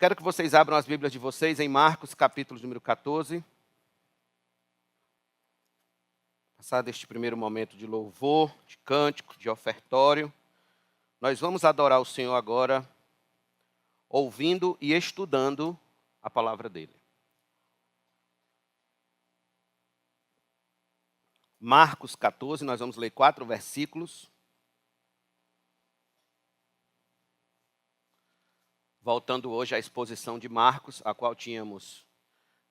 Quero que vocês abram as Bíblias de vocês em Marcos, capítulo número 14. Passado este primeiro momento de louvor, de cântico, de ofertório, nós vamos adorar o Senhor agora, ouvindo e estudando a palavra dele. Marcos 14, nós vamos ler 4 versículos. Voltando hoje à exposição de Marcos, a qual tínhamos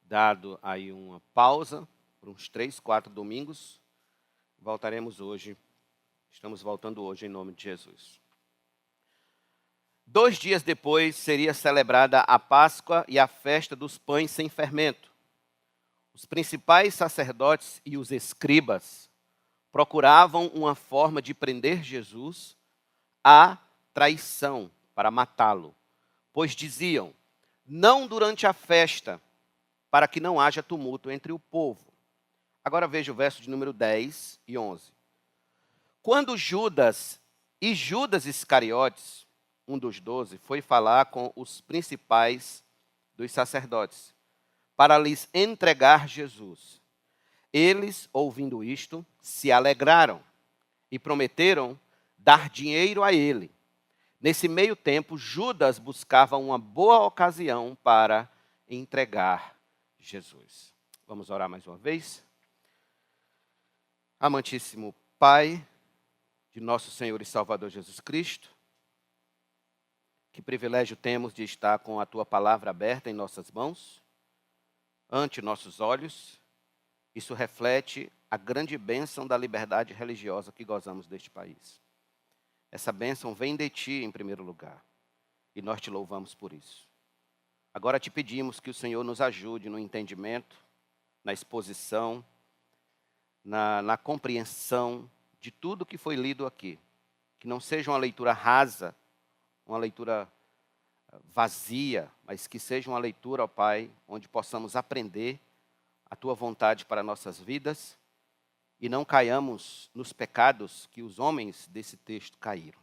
dado aí uma pausa por uns 3, 4 domingos. Voltaremos hoje, estamos voltando hoje em nome de Jesus. 2 dias depois seria celebrada a Páscoa e a festa dos pães sem fermento. Os principais sacerdotes e os escribas procuravam uma forma de prender Jesus à traição para matá-lo. Pois diziam, não durante a festa, para que não haja tumulto entre o povo. Agora veja o verso de número 10 e 11. Quando Judas Iscariotes, um dos 12, foi falar com os principais dos sacerdotes, para lhes entregar Jesus. Eles, ouvindo isto, se alegraram e prometeram dar dinheiro a ele. Nesse meio tempo, Judas buscava uma boa ocasião para entregar Jesus. Vamos orar mais uma vez? Amantíssimo Pai de nosso Senhor e Salvador Jesus Cristo, que privilégio temos de estar com a Tua palavra aberta em nossas mãos, ante nossos olhos. Isso reflete a grande bênção da liberdade religiosa que gozamos deste país. Essa bênção vem de Ti em primeiro lugar, e nós Te louvamos por isso. Agora Te pedimos que o Senhor nos ajude no entendimento, na exposição, na compreensão de tudo que foi lido aqui. Que não seja uma leitura rasa, uma leitura vazia, mas que seja uma leitura, ó Pai, onde possamos aprender a Tua vontade para nossas vidas, e não caiamos nos pecados que os homens desse texto caíram.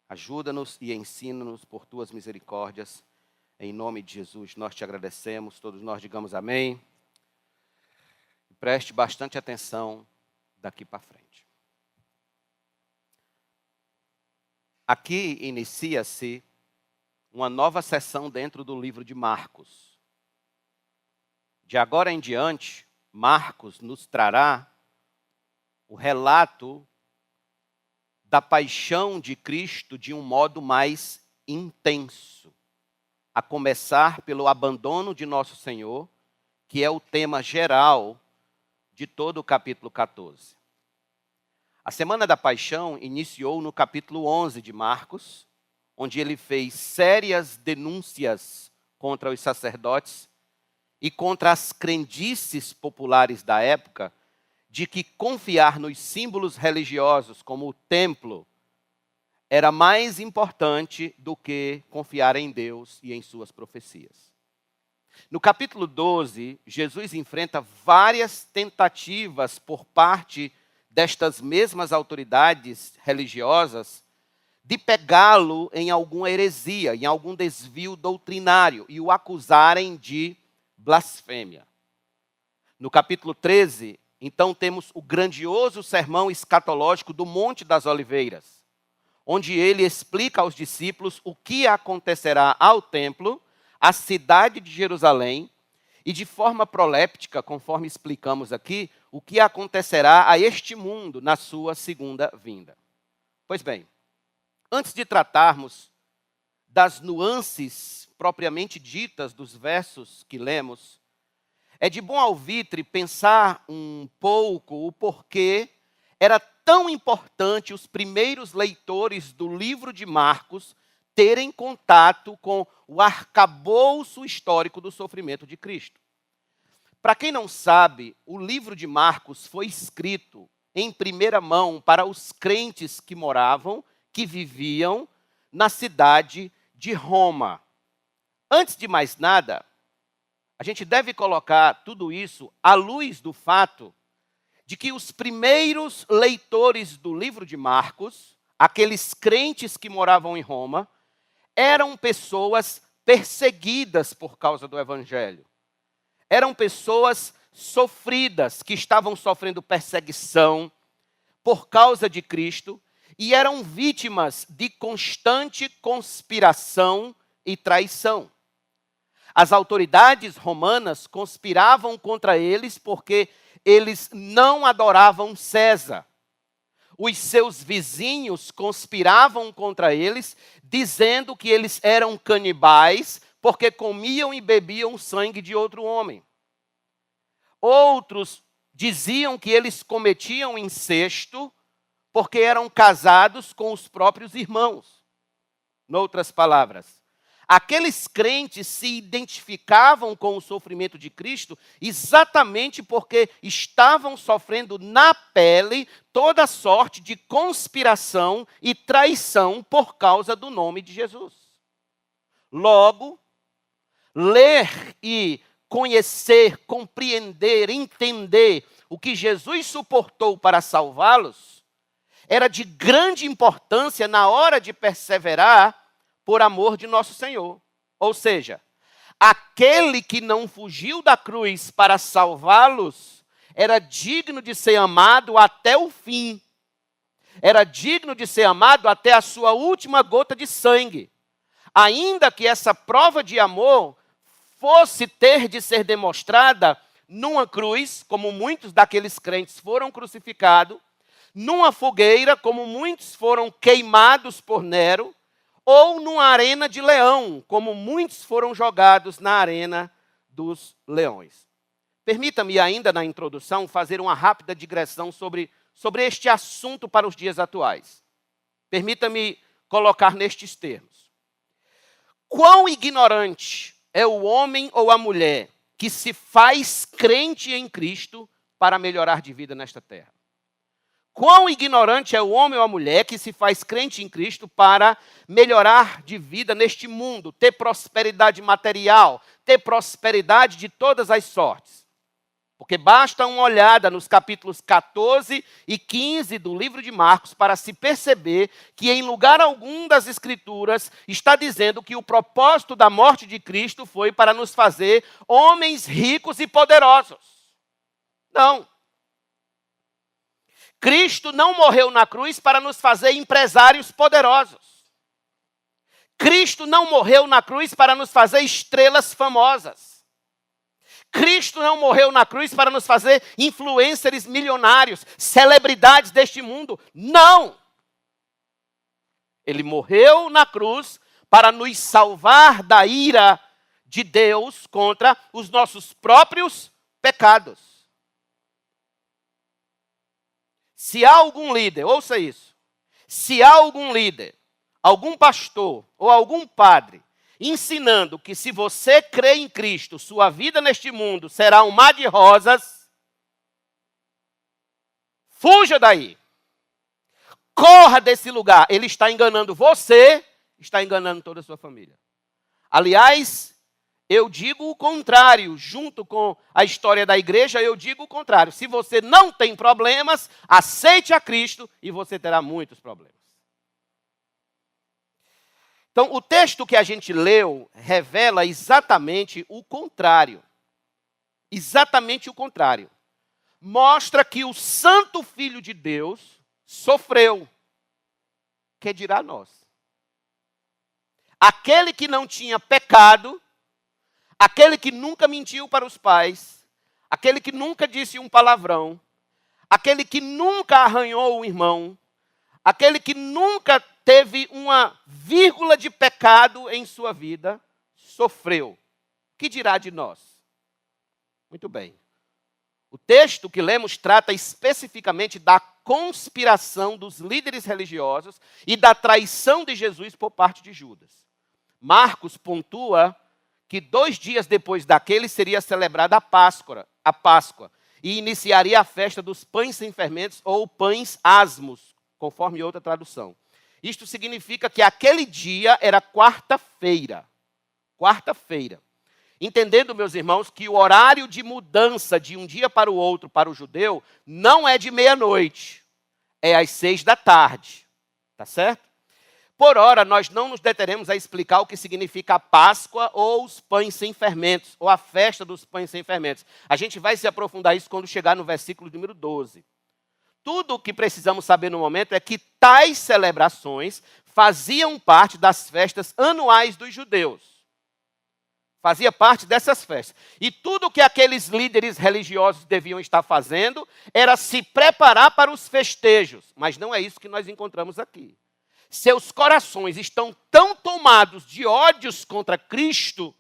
Ajuda-nos e ensina-nos por Tuas misericórdias. Em nome de Jesus, nós Te agradecemos. Todos nós digamos amém. Preste bastante atenção daqui para frente. Aqui inicia-se uma nova sessão dentro do livro de Marcos. De agora em diante, Marcos nos trará o relato da paixão de Cristo de um modo mais intenso, a começar pelo abandono de nosso Senhor, que é o tema geral de todo o capítulo 14. A Semana da Paixão iniciou no capítulo 11 de Marcos, onde ele fez sérias denúncias contra os sacerdotes e contra as crendices populares da época, de que confiar nos símbolos religiosos, como o templo, era mais importante do que confiar em Deus e em suas profecias. No capítulo 12, Jesus enfrenta várias tentativas por parte destas mesmas autoridades religiosas de pegá-lo em alguma heresia, em algum desvio doutrinário e o acusarem de blasfêmia. No capítulo 13, então temos o grandioso sermão escatológico do Monte das Oliveiras, onde ele explica aos discípulos o que acontecerá ao templo, à cidade de Jerusalém, e de forma proléptica, conforme explicamos aqui, o que acontecerá a este mundo na sua segunda vinda. Pois bem, antes de tratarmos das nuances propriamente ditas dos versos que lemos, é de bom alvitre pensar um pouco o porquê era tão importante os primeiros leitores do livro de Marcos terem contato com o arcabouço histórico do sofrimento de Cristo. Para quem não sabe, o livro de Marcos foi escrito em primeira mão para os crentes que moravam, que viviam na cidade de Roma. Antes de mais nada, a gente deve colocar tudo isso à luz do fato de que os primeiros leitores do livro de Marcos, aqueles crentes que moravam em Roma, eram pessoas perseguidas por causa do evangelho. Eram pessoas sofridas, que estavam sofrendo perseguição por causa de Cristo e eram vítimas de constante conspiração e traição. As autoridades romanas conspiravam contra eles porque eles não adoravam César. Os seus vizinhos conspiravam contra eles, dizendo que eles eram canibais porque comiam e bebiam sangue de outro homem. Outros diziam que eles cometiam incesto porque eram casados com os próprios irmãos. Noutras palavras, aqueles crentes se identificavam com o sofrimento de Cristo exatamente porque estavam sofrendo na pele toda sorte de conspiração e traição por causa do nome de Jesus. Logo, ler e conhecer, compreender, entender o que Jesus suportou para salvá-los era de grande importância na hora de perseverar por amor de nosso Senhor. Ou seja, aquele que não fugiu da cruz para salvá-los era digno de ser amado até o fim. Era digno de ser amado até a sua última gota de sangue. Ainda que essa prova de amor fosse ter de ser demonstrada numa cruz, como muitos daqueles crentes foram crucificados, numa fogueira, como muitos foram queimados por Nero, ou numa arena de leão, como muitos foram jogados na arena dos leões. Permita-me ainda, na introdução, fazer uma rápida digressão sobre este assunto para os dias atuais. Permita-me colocar nestes termos. Quão ignorante é o homem ou a mulher que se faz crente em Cristo para melhorar de vida nesta terra? Quão ignorante é o homem ou a mulher que se faz crente em Cristo para melhorar de vida neste mundo, ter prosperidade material, ter prosperidade de todas as sortes. Porque basta uma olhada nos capítulos 14 e 15 do livro de Marcos para se perceber que em lugar algum das Escrituras está dizendo que o propósito da morte de Cristo foi para nos fazer homens ricos e poderosos. Não. Cristo não morreu na cruz para nos fazer empresários poderosos. Cristo não morreu na cruz para nos fazer estrelas famosas. Cristo não morreu na cruz para nos fazer influencers milionários, celebridades deste mundo. Não! Ele morreu na cruz para nos salvar da ira de Deus contra os nossos próprios pecados. Se há algum líder, ouça isso, se há algum líder, algum pastor ou algum padre ensinando que se você crê em Cristo, sua vida neste mundo será um mar de rosas, fuja daí. Corra desse lugar. Ele está enganando você, está enganando toda a sua família. Aliás, eu digo o contrário, junto com a história da igreja, eu digo o contrário. Se você não tem problemas, aceite a Cristo e você terá muitos problemas. Então, o texto que a gente leu revela exatamente o contrário. Exatamente o contrário. Mostra que o Santo Filho de Deus sofreu. Que dirá nós? Aquele que não tinha pecado, aquele que nunca mentiu para os pais, aquele que nunca disse um palavrão, aquele que nunca arranhou o irmão, aquele que nunca teve uma vírgula de pecado em sua vida, sofreu. Que dirá de nós? Muito bem. O texto que lemos trata especificamente da conspiração dos líderes religiosos e da traição de Jesus por parte de Judas. Marcos pontua que 2 dias depois daquele seria celebrada a Páscoa, e iniciaria a festa dos pães sem fermentos ou pães asmos, conforme outra tradução. Isto significa que aquele dia era quarta-feira. Quarta-feira. Entendendo, meus irmãos, que o horário de mudança de um dia para o outro para o judeu não é de meia-noite, é às 6 da tarde. Tá certo? Por ora, nós não nos deteremos a explicar o que significa a Páscoa ou os pães sem fermentos, ou a festa dos pães sem fermentos. A gente vai se aprofundar isso quando chegar no versículo número 12. Tudo o que precisamos saber no momento é que tais celebrações faziam parte das festas anuais dos judeus. Fazia parte dessas festas. E tudo o que aqueles líderes religiosos deviam estar fazendo era se preparar para os festejos. Mas não é isso que nós encontramos aqui. Seus corações estão tão tomados de ódios contra Cristo,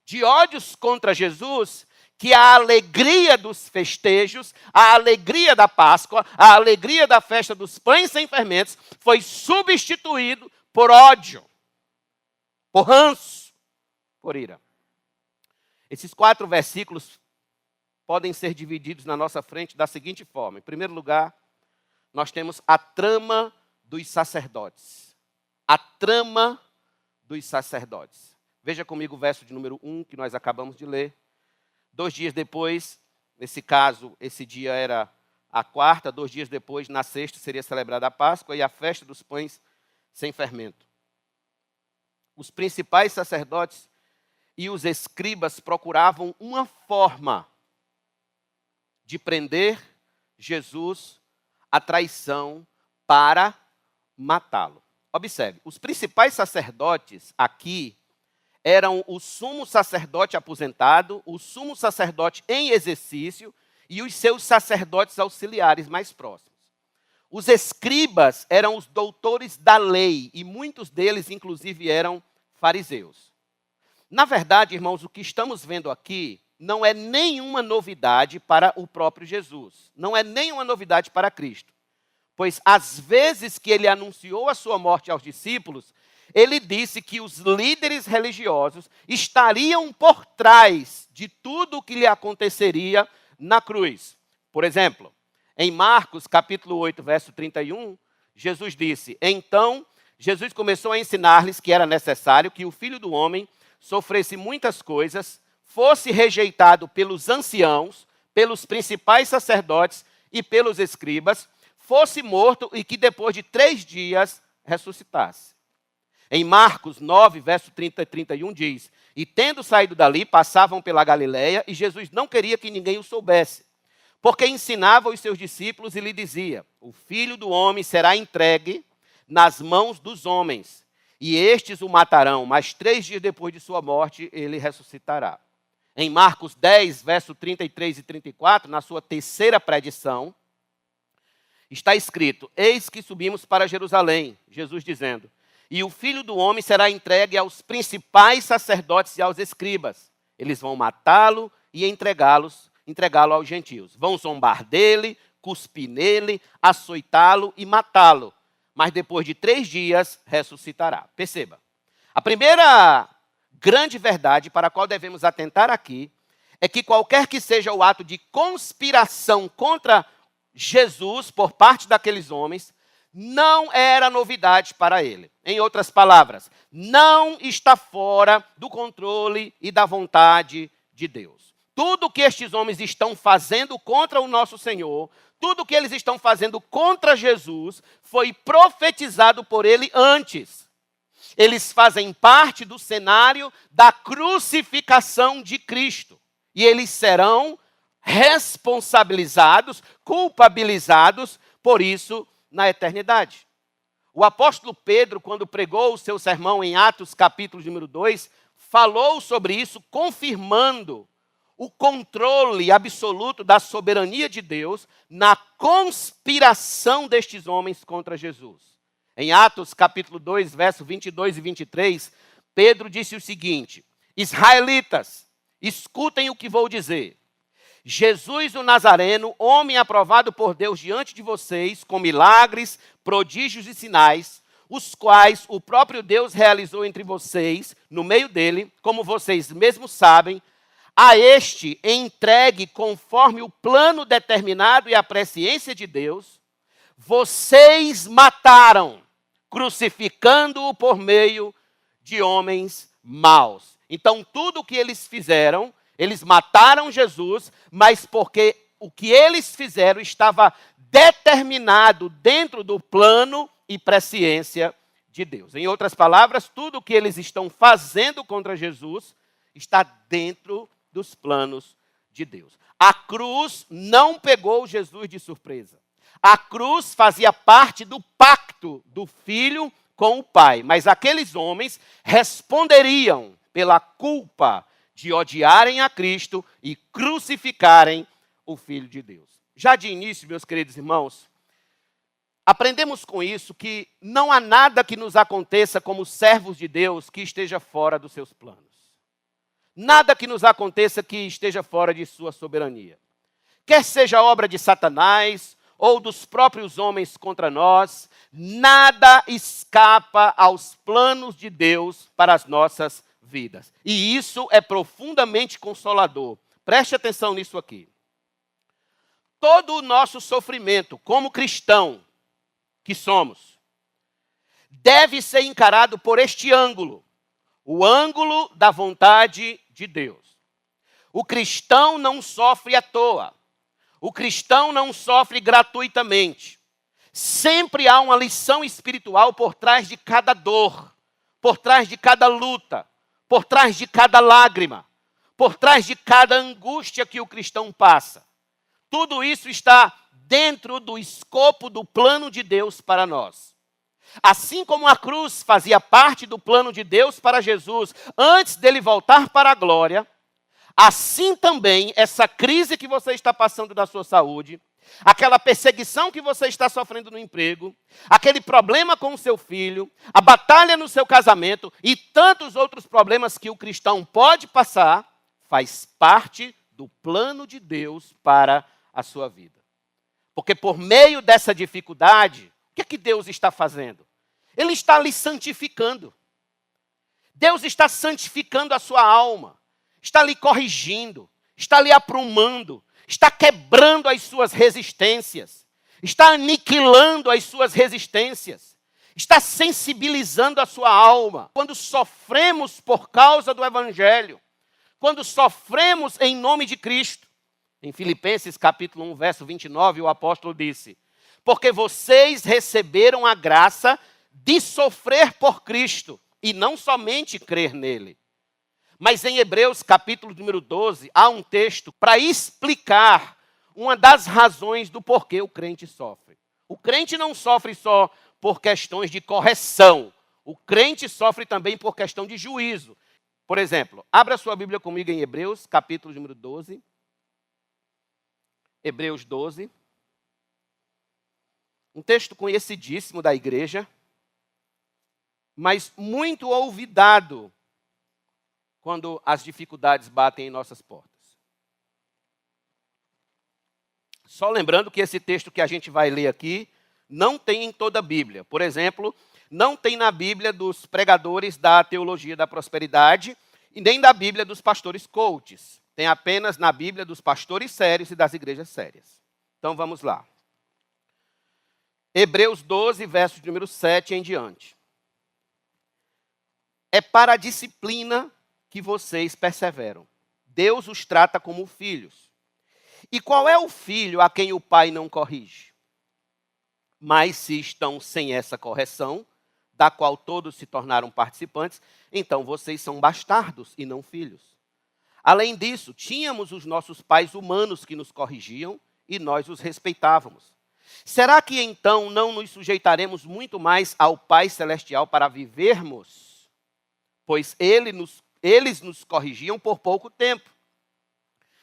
de ódios contra Jesus, que a alegria dos festejos, a alegria da Páscoa, a alegria da festa dos pães sem fermentos foi substituído por ódio, por ranço, por ira. Esses 4 versículos podem ser divididos na nossa frente da seguinte forma. Em primeiro lugar, nós temos a trama dos sacerdotes. A trama dos sacerdotes. Veja comigo o verso de número 1 que nós acabamos de ler. 2 dias depois, nesse caso, esse dia era a quarta, 2 dias depois, na sexta, seria celebrada a Páscoa e a festa dos pães sem fermento. Os principais sacerdotes e os escribas procuravam uma forma de prender Jesus à traição para matá-lo. Observe, os principais sacerdotes aqui eram o sumo sacerdote aposentado, o sumo sacerdote em exercício e os seus sacerdotes auxiliares mais próximos. Os escribas eram os doutores da lei e muitos deles, inclusive, eram fariseus. Na verdade, irmãos, o que estamos vendo aqui não é nenhuma novidade para o próprio Jesus. Não é nenhuma novidade para Cristo. Pois às vezes que ele anunciou a sua morte aos discípulos, ele disse que os líderes religiosos estariam por trás de tudo o que lhe aconteceria na cruz. Por exemplo, em Marcos capítulo 8, verso 31, Jesus disse: Então, Jesus começou a ensinar-lhes que era necessário que o Filho do Homem sofresse muitas coisas, fosse rejeitado pelos anciãos, pelos principais sacerdotes e pelos escribas, fosse morto e que depois de 3 dias ressuscitasse. Em Marcos 9, verso 30 e 31 diz: E tendo saído dali, passavam pela Galileia, e Jesus não queria que ninguém o soubesse, porque ensinava os seus discípulos e lhe dizia: O Filho do Homem será entregue nas mãos dos homens, e estes o matarão, mas 3 dias depois de sua morte ele ressuscitará. Em Marcos 10, verso 33 e 34, na sua terceira predição, está escrito: Eis que subimos para Jerusalém, Jesus dizendo, e o Filho do Homem será entregue aos principais sacerdotes e aos escribas. Eles vão matá-lo e entregá-lo aos gentios. Vão zombar dele, cuspir nele, açoitá-lo e matá-lo. Mas depois de 3 dias ressuscitará. Perceba, a primeira grande verdade para a qual devemos atentar aqui é que qualquer que seja o ato de conspiração contra Jesus por parte daqueles homens, não era novidade para ele. Em outras palavras, não está fora do controle e da vontade de Deus. Tudo que estes homens estão fazendo contra o nosso Senhor, tudo que eles estão fazendo contra Jesus, foi profetizado por ele antes. Eles fazem parte do cenário da crucificação de Cristo. E eles serão responsabilizados, culpabilizados por isso na eternidade. O apóstolo Pedro, quando pregou o seu sermão em Atos capítulo número 2, falou sobre isso, confirmando o controle absoluto da soberania de Deus na conspiração destes homens contra Jesus. Em Atos capítulo 2, verso 22 e 23, Pedro disse o seguinte: Israelitas, escutem o que vou dizer. Jesus o Nazareno, homem aprovado por Deus diante de vocês, com milagres, prodígios e sinais, os quais o próprio Deus realizou entre vocês, no meio dele, como vocês mesmos sabem, a este entregue conforme o plano determinado e a presciência de Deus, vocês mataram, crucificando-o por meio de homens maus. Então, tudo o que eles fizeram, eles mataram Jesus, mas porque o que eles fizeram estava determinado dentro do plano e presciência de Deus. Em outras palavras, tudo o que eles estão fazendo contra Jesus está dentro dos planos de Deus. A cruz não pegou Jesus de surpresa. A cruz fazia parte do pacto do Filho com o Pai. Mas aqueles homens responderiam pela culpa de odiarem a Cristo e crucificarem o Filho de Deus. Já de início, meus queridos irmãos, aprendemos com isso que não há nada que nos aconteça como servos de Deus que esteja fora dos seus planos. Nada que nos aconteça que esteja fora de sua soberania. Quer seja obra de Satanás ou dos próprios homens contra nós, nada escapa aos planos de Deus para as nossas vidas. E isso é profundamente consolador. Preste atenção nisso aqui. Todo o nosso sofrimento como cristão que somos deve ser encarado por este ângulo, o ângulo da vontade de Deus. O cristão não sofre à toa. O cristão não sofre gratuitamente. Sempre há uma lição espiritual por trás de cada dor, por trás de cada luta, por trás de cada lágrima, por trás de cada angústia que o cristão passa. Tudo isso está dentro do escopo do plano de Deus para nós. Assim como a cruz fazia parte do plano de Deus para Jesus antes dele voltar para a glória, assim também essa crise que você está passando da sua saúde, aquela perseguição que você está sofrendo no emprego, aquele problema com o seu filho, a batalha no seu casamento e tantos outros problemas que o cristão pode passar, faz parte do plano de Deus para a sua vida. Porque por meio dessa dificuldade, o que é que Deus está fazendo? Ele está lhe santificando. Deus está santificando a sua alma, está lhe corrigindo, está lhe aprumando, está quebrando as suas resistências, está aniquilando as suas resistências, está sensibilizando a sua alma. Quando sofremos por causa do Evangelho, quando sofremos em nome de Cristo, em Filipenses capítulo 1, verso 29, o apóstolo disse: porque vocês receberam a graça de sofrer por Cristo, e não somente crer nele. Mas em Hebreus capítulo número 12, há um texto para explicar uma das razões do porquê o crente sofre. O crente não sofre só por questões de correção, o crente sofre também por questão de juízo. Por exemplo, abra sua Bíblia comigo em Hebreus capítulo número 12. Hebreus 12, um texto conhecidíssimo da igreja, mas muito olvidado quando as dificuldades batem em nossas portas. Só lembrando que esse texto que a gente vai ler aqui não tem em toda a Bíblia. Por exemplo, não tem na Bíblia dos pregadores da teologia da prosperidade e nem da Bíblia dos pastores coaches. Tem apenas na Bíblia dos pastores sérios e das igrejas sérias. Então vamos lá. Hebreus 12, versos número 7 em diante. É para a disciplina que vocês perseveram. Deus os trata como filhos. E qual é o filho a quem o pai não corrige? Mas se estão sem essa correção, da qual todos se tornaram participantes, então vocês são bastardos e não filhos. Além disso, tínhamos os nossos pais humanos que nos corrigiam e nós os respeitávamos. Será que então não nos sujeitaremos muito mais ao Pai Celestial para vivermos? Pois eles nos corrigiam por pouco tempo,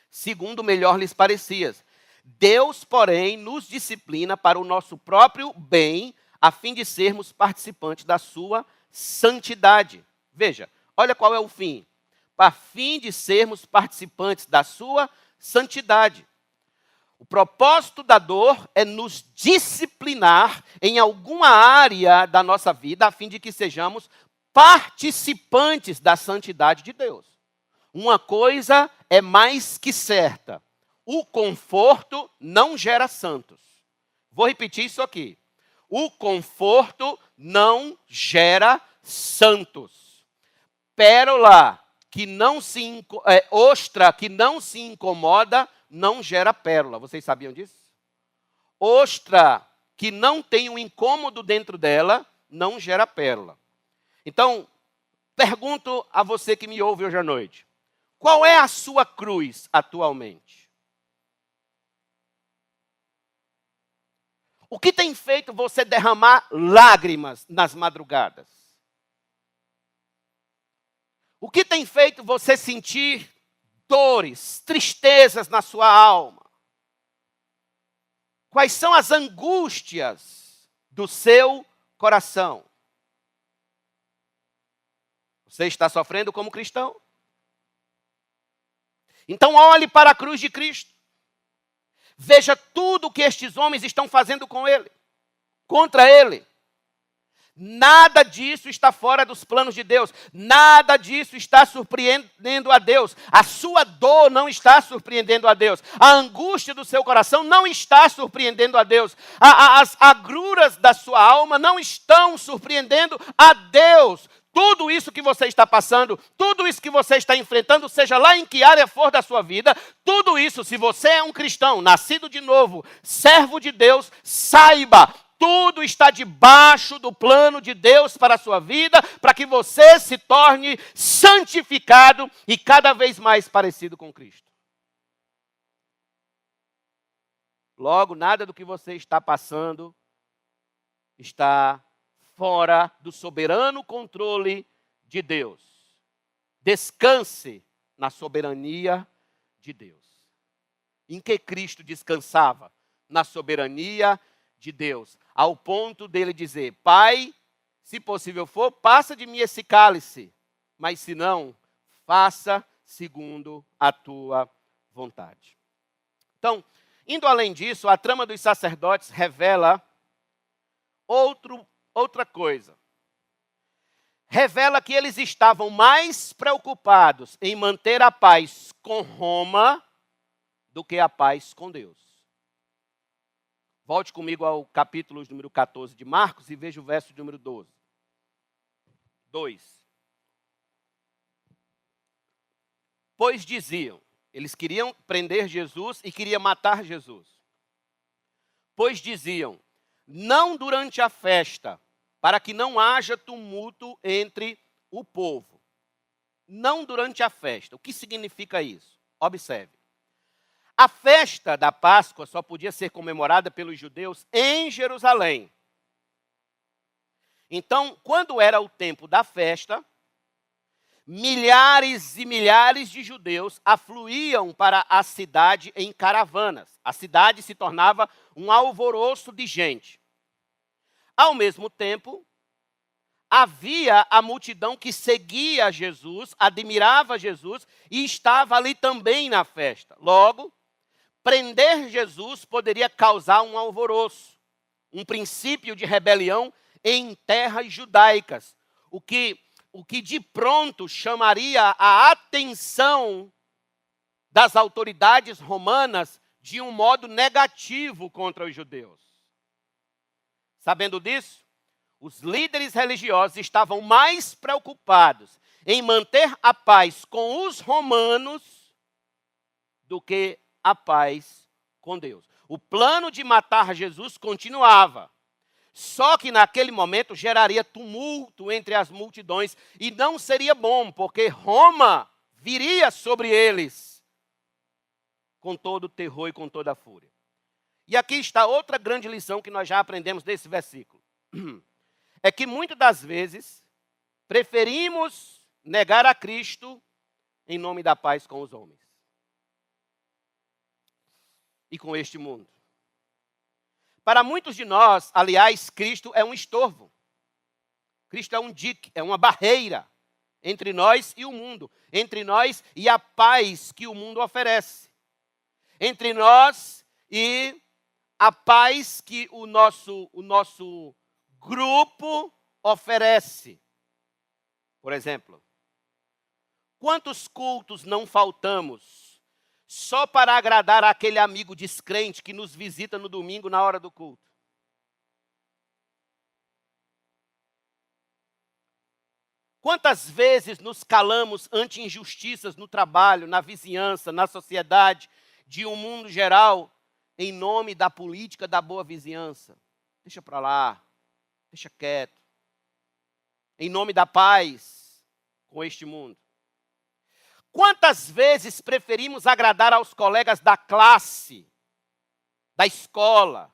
segundo melhor lhes parecia. Deus, porém, nos disciplina para o nosso próprio bem, a fim de sermos participantes da sua santidade. Veja, olha qual é o fim. A fim de sermos participantes da sua santidade. O propósito da dor é nos disciplinar em alguma área da nossa vida, a fim de que sejamos participantes da santidade de Deus. Uma coisa é mais que certa: o conforto não gera santos. Vou repetir isso aqui. O conforto não gera santos. Pérola que não se ostra que não se incomoda não gera pérola. Vocês sabiam disso? Ostra que não tem um incômodo dentro dela não gera pérola. Então, pergunto a você que me ouve hoje à noite: qual é a sua cruz atualmente? O que tem feito você derramar lágrimas nas madrugadas? O que tem feito você sentir dores, tristezas na sua alma? Quais são as angústias do seu coração? Você está sofrendo como cristão? Então olhe para a cruz de Cristo. Veja tudo o que estes homens estão fazendo com ele, contra ele. Nada disso está fora dos planos de Deus. Nada disso está surpreendendo a Deus. A sua dor não está surpreendendo a Deus. A angústia do seu coração não está surpreendendo a Deus. As agruras da sua alma não estão surpreendendo a Deus. Tudo isso que você está passando, tudo isso que você está enfrentando, seja lá em que área for da sua vida, tudo isso, se você é um cristão, nascido de novo, servo de Deus, saiba, tudo está debaixo do plano de Deus para a sua vida, para que você se torne santificado e cada vez mais parecido com Cristo. Logo, nada do que você está passando está fora do soberano controle de Deus. Descanse na soberania de Deus. Em que Cristo descansava? Na soberania de Deus. Ao ponto dele dizer: Pai, se possível for, passa de mim esse cálice. Mas se não, faça segundo a tua vontade. Então, indo além disso, a trama dos sacerdotes revela outra coisa. Revela que eles estavam mais preocupados em manter a paz com Roma do que a paz com Deus. Volte comigo ao capítulo número 14 de Marcos e veja o verso número 12. 2. Pois diziam, eles queriam prender Jesus e queriam matar Jesus. Pois diziam, não durante a festa, para que não haja tumulto entre o povo. Não durante a festa. O que significa isso? Observe. A festa da Páscoa só podia ser comemorada pelos judeus em Jerusalém. Então, quando era o tempo da festa, milhares e milhares de judeus afluíam para a cidade em caravanas. A cidade se tornava um alvoroço de gente. Ao mesmo tempo, havia a multidão que seguia Jesus, admirava Jesus e estava ali também na festa. Logo, prender Jesus poderia causar um alvoroço, um princípio de rebelião em terras judaicas, o que de pronto chamaria a atenção das autoridades romanas de um modo negativo contra os judeus. Sabendo disso, os líderes religiosos estavam mais preocupados em manter a paz com os romanos do que a paz com Deus. O plano de matar Jesus continuava. Só que naquele momento geraria tumulto entre as multidões e não seria bom, porque Roma viria sobre eles com todo o terror e com toda a fúria. E aqui está outra grande lição que nós já aprendemos desse versículo. É que muitas das vezes preferimos negar a Cristo em nome da paz com os homens e com este mundo. Para muitos de nós, aliás, Cristo é um estorvo. Cristo é um dique, é uma barreira entre nós e o mundo, entre nós e a paz que o mundo oferece, entre nós e a paz que o nosso grupo oferece. Por exemplo, quantos cultos não faltamos só para agradar aquele amigo descrente que nos visita no domingo na hora do culto? Quantas vezes nos calamos ante injustiças no trabalho, na vizinhança, na sociedade, de um mundo geral, em nome da política da boa vizinhança? Deixa para lá, deixa quieto. em nome da paz com este mundo. Quantas vezes preferimos agradar aos colegas da classe, da escola,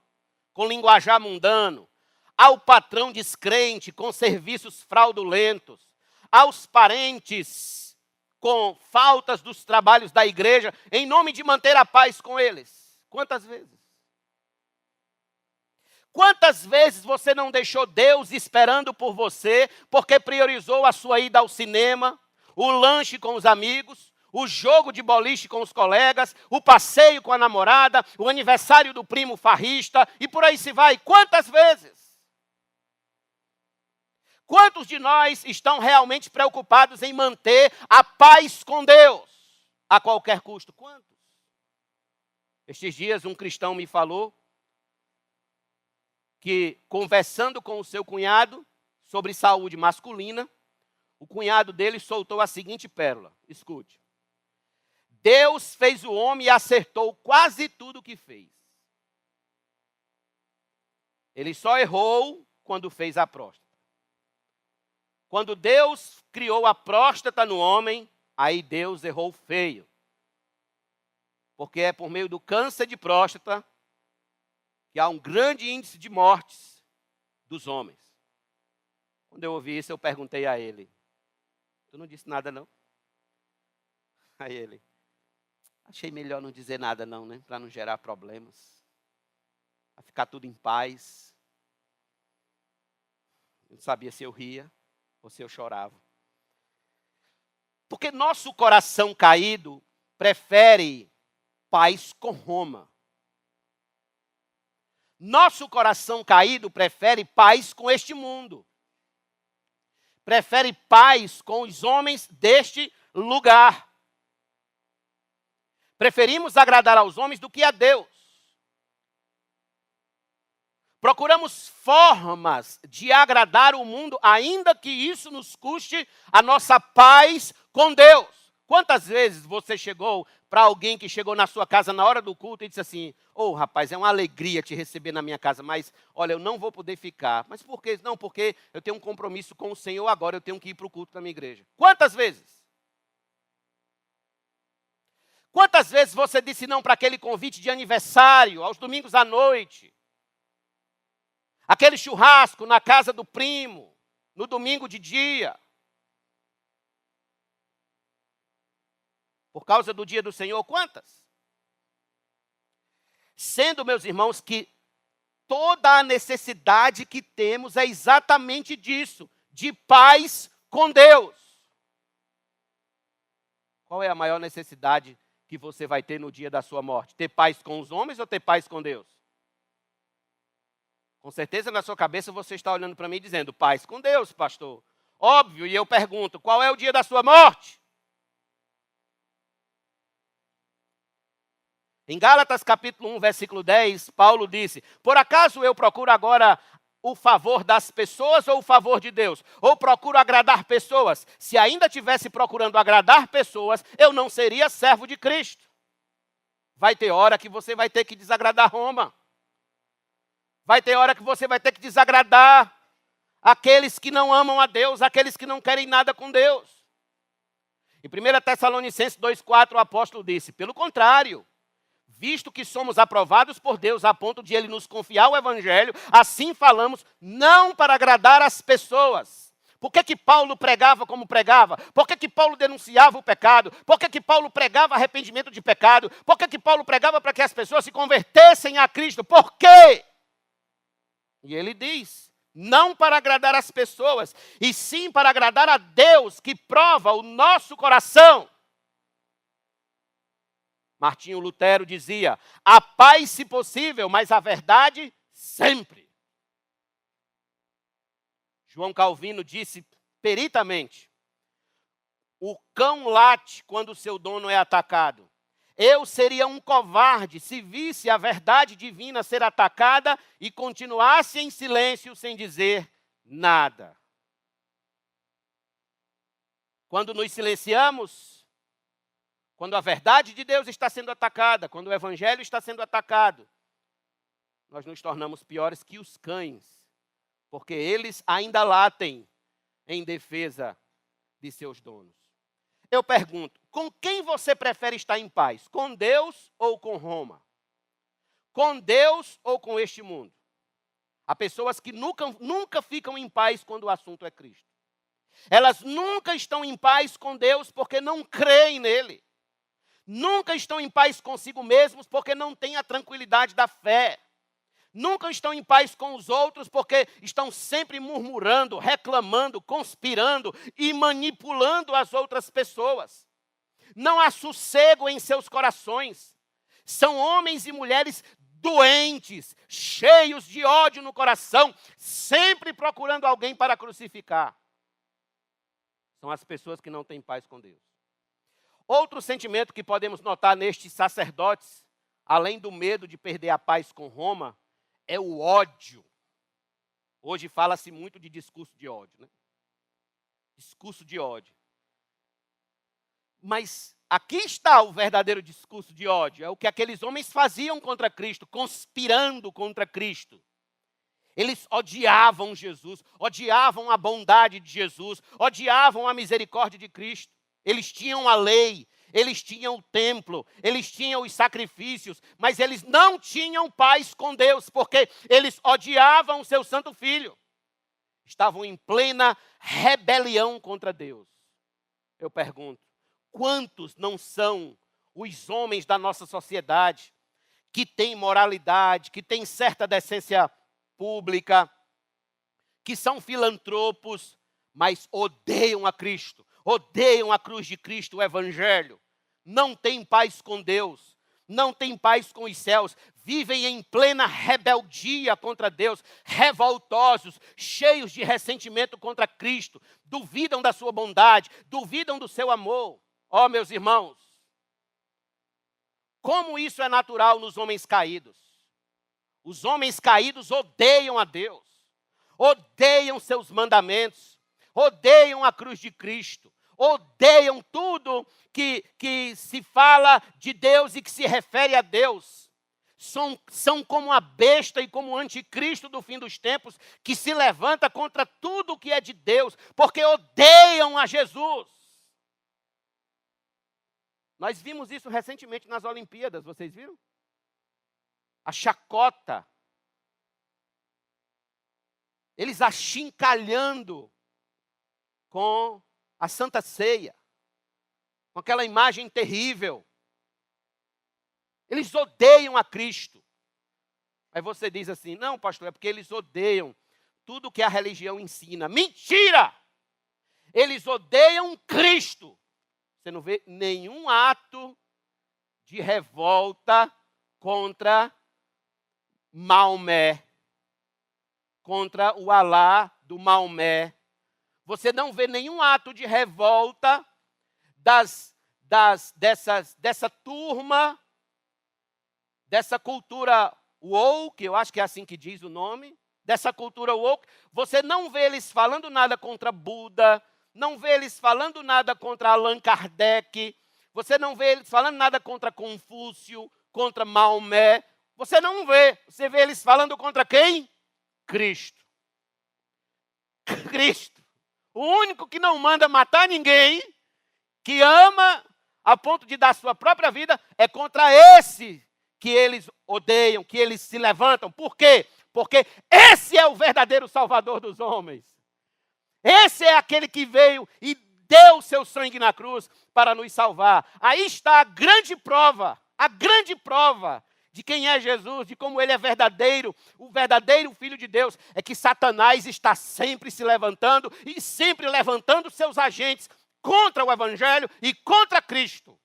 com linguajar mundano, ao patrão descrente com serviços fraudulentos, aos parentes com faltas dos trabalhos da igreja, em nome de manter a paz com eles? Quantas vezes? Quantas vezes você não deixou Deus esperando por você, porque priorizou a sua ida ao cinema, o lanche com os amigos, o jogo de boliche com os colegas, o passeio com a namorada, o aniversário do primo farrista, e por aí se vai? Quantas vezes? Quantos de nós estão realmente preocupados em manter a paz com Deus a qualquer custo? Quantos? Estes dias um cristão me falou que, conversando com o seu cunhado sobre saúde masculina, o cunhado dele soltou a seguinte pérola. Escute. Deus fez o homem e acertou quase tudo o que fez. Ele só errou quando fez a próstata. Quando Deus criou a próstata no homem, aí Deus errou feio. Porque é por meio do câncer de próstata que há um grande índice de mortes dos homens. Quando eu ouvi isso, eu perguntei a ele: tu não disse nada, não? Aí ele: achei melhor não dizer nada, não, né? Para não gerar problemas. Para ficar tudo em paz. Eu não sabia se eu ria ou se eu chorava. Porque nosso coração caído prefere paz com Roma. Nosso coração caído prefere paz com este mundo. Prefere paz com os homens deste lugar. Preferimos agradar aos homens do que a Deus. Procuramos formas de agradar o mundo, ainda que isso nos custe a nossa paz com Deus. Quantas vezes você chegou para alguém que chegou na sua casa na hora do culto e disse assim: ô rapaz, é uma alegria te receber na minha casa, mas olha, eu não vou poder ficar. Mas por quê? Não, porque eu tenho um compromisso com o Senhor agora, eu tenho que ir para o culto da minha igreja. Quantas vezes? Quantas vezes você disse não para aquele convite de aniversário, aos domingos à noite? Aquele churrasco na casa do primo, no domingo de dia? Por causa do dia do Senhor, quantas? Sendo, meus irmãos, que toda a necessidade que temos é exatamente disso, de paz com Deus. Qual é a maior necessidade que você vai ter no dia da sua morte? Ter paz com os homens ou ter paz com Deus? Com certeza na sua cabeça você está olhando para mim dizendo: paz com Deus, pastor. Óbvio, e eu pergunto: qual é o dia da sua morte? Em Gálatas capítulo 1, versículo 10, Paulo disse: por acaso eu procuro agora o favor das pessoas ou o favor de Deus? Ou procuro agradar pessoas? Se ainda estivesse procurando agradar pessoas, eu não seria servo de Cristo. Vai ter hora que você vai ter que desagradar Roma. Vai ter hora que você vai ter que desagradar aqueles que não amam a Deus, aqueles que não querem nada com Deus. Em 1 Tessalonicenses 2,4, o apóstolo disse: pelo contrário, visto que somos aprovados por Deus a ponto de Ele nos confiar o Evangelho, assim falamos, não para agradar as pessoas. Por que Paulo pregava como pregava? Por que Paulo denunciava o pecado? Por que Paulo pregava arrependimento de pecado? Por que Paulo pregava para que as pessoas se convertessem a Cristo? Por quê? E ele diz: não para agradar as pessoas, e sim para agradar a Deus, que prova o nosso coração. Martinho Lutero dizia: a paz se possível, mas a verdade sempre. João Calvino disse peritamente: o cão late quando seu dono é atacado. Eu seria um covarde se visse a verdade divina ser atacada e continuasse em silêncio sem dizer nada. Quando nos silenciamos, quando a verdade de Deus está sendo atacada, quando o Evangelho está sendo atacado, nós nos tornamos piores que os cães, porque eles ainda latem, em defesa de seus donos. Eu pergunto, com quem você prefere estar em paz? Com Deus ou com Roma? Com Deus ou com este mundo? Há pessoas que nunca ficam em paz quando o assunto é Cristo. Elas nunca estão em paz com Deus porque não creem nele. Nunca estão em paz consigo mesmos porque não têm a tranquilidade da fé. Nunca estão em paz com os outros porque estão sempre murmurando, reclamando, conspirando e manipulando as outras pessoas. Não há sossego em seus corações. São homens e mulheres doentes, cheios de ódio no coração, sempre procurando alguém para crucificar. São as pessoas que não têm paz com Deus. Outro sentimento que podemos notar nestes sacerdotes, além do medo de perder a paz com Roma, é o ódio. Hoje fala-se muito de discurso de ódio, né? Discurso de ódio. Mas aqui está o verdadeiro discurso de ódio. É o que aqueles homens faziam contra Cristo, conspirando contra Cristo. Eles odiavam Jesus, odiavam a bondade de Jesus, odiavam a misericórdia de Cristo. Eles tinham a lei, eles tinham o templo, eles tinham os sacrifícios, mas eles não tinham paz com Deus, porque eles odiavam o seu santo filho. Estavam em plena rebelião contra Deus. Eu pergunto, quantos não são os homens da nossa sociedade que têm moralidade, que têm certa decência pública, que são filantropos, mas odeiam a Cristo, odeiam a cruz de Cristo, o Evangelho, não têm paz com Deus, não têm paz com os céus, vivem em plena rebeldia contra Deus, revoltosos, cheios de ressentimento contra Cristo, duvidam da sua bondade, duvidam do seu amor. Ó, meus irmãos, como isso é natural nos homens caídos. Os homens caídos odeiam a Deus, odeiam seus mandamentos, odeiam a cruz de Cristo, odeiam tudo que se fala de Deus e que se refere a Deus. São como a besta e como o anticristo do fim dos tempos, que se levanta contra tudo que é de Deus, porque odeiam a Jesus. Nós vimos isso recentemente nas Olimpíadas, vocês viram? A chacota. Eles achincalhando com a Santa Ceia, com aquela imagem terrível. Eles odeiam a Cristo. Aí você diz assim, não, pastor, é porque eles odeiam tudo que a religião ensina. Mentira! Eles odeiam Cristo. Você não vê nenhum ato de revolta contra Maomé, contra o Alá do Maomé. Você não vê nenhum ato de revolta dessa turma, dessa cultura woke, eu acho que é assim que diz o nome, dessa cultura woke. Você não vê eles falando nada contra Buda, não vê eles falando nada contra Allan Kardec, você não vê eles falando nada contra Confúcio, contra Maomé. Você não vê. Você vê eles falando contra quem? Cristo. Cristo. O único que não manda matar ninguém, que ama a ponto de dar sua própria vida, é contra esse que eles odeiam, que eles se levantam. Por quê? Porque esse é o verdadeiro Salvador dos homens. Esse é aquele que veio e deu seu sangue na cruz para nos salvar. Aí está a grande prova de quem é Jesus, de como ele é verdadeiro, o verdadeiro Filho de Deus, é que Satanás está sempre se levantando e sempre levantando seus agentes contra o Evangelho e contra Cristo.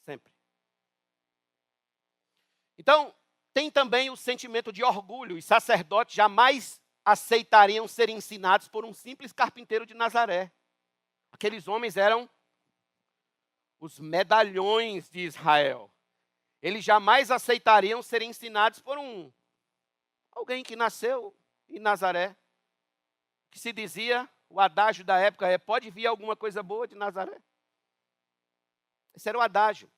Sempre. Então, tem também o sentimento de orgulho. Os sacerdotes jamais aceitariam ser ensinados por um simples carpinteiro de Nazaré. Aqueles homens eram os medalhões de Israel. Eles jamais aceitariam ser ensinados por alguém que nasceu em Nazaré. Que se dizia, o adágio da época é, pode vir alguma coisa boa de Nazaré? Esse era o adágio.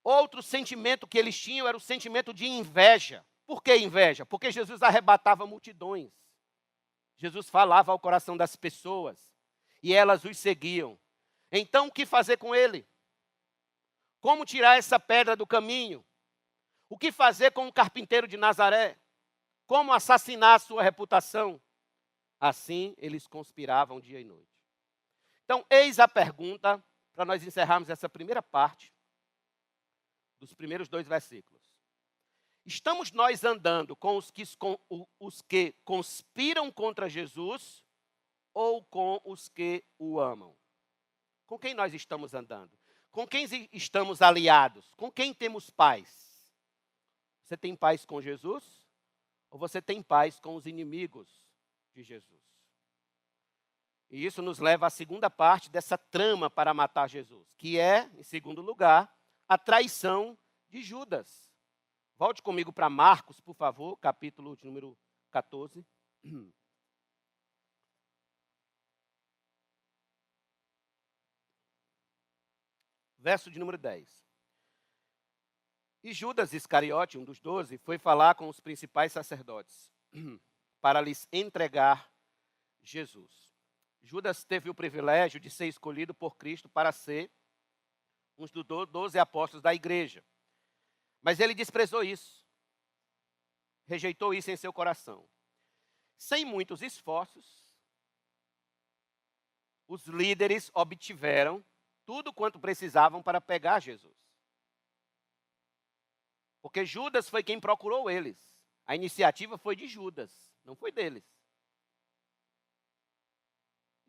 Outro sentimento que eles tinham era o sentimento de inveja. Por que inveja? Porque Jesus arrebatava multidões. Jesus falava ao coração das pessoas e elas os seguiam. Então, o que fazer com ele? Como tirar essa pedra do caminho? O que fazer com o carpinteiro de Nazaré? Como assassinar a sua reputação? Assim, eles conspiravam dia e noite. Então, eis a pergunta, para nós encerrarmos essa primeira parte, dos primeiros 2 versículos. Estamos nós andando com os que conspiram contra Jesus ou com os que o amam? Com quem nós estamos andando? Com quem estamos aliados? Com quem temos paz? Você tem paz com Jesus? Ou você tem paz com os inimigos de Jesus? E isso nos leva à segunda parte dessa trama para matar Jesus, que é, em segundo lugar, a traição de Judas. Volte comigo para Marcos, por favor, capítulo de número 14. Verso de número 10. E Judas Iscariote, um dos 12, foi falar com os principais sacerdotes para lhes entregar Jesus. Judas teve o privilégio de ser escolhido por Cristo para ser um dos 12 apóstolos da igreja. Mas ele desprezou isso. Rejeitou isso em seu coração. Sem muitos esforços, os líderes obtiveram tudo quanto precisavam para pegar Jesus. Porque Judas foi quem procurou eles. A iniciativa foi de Judas, não foi deles.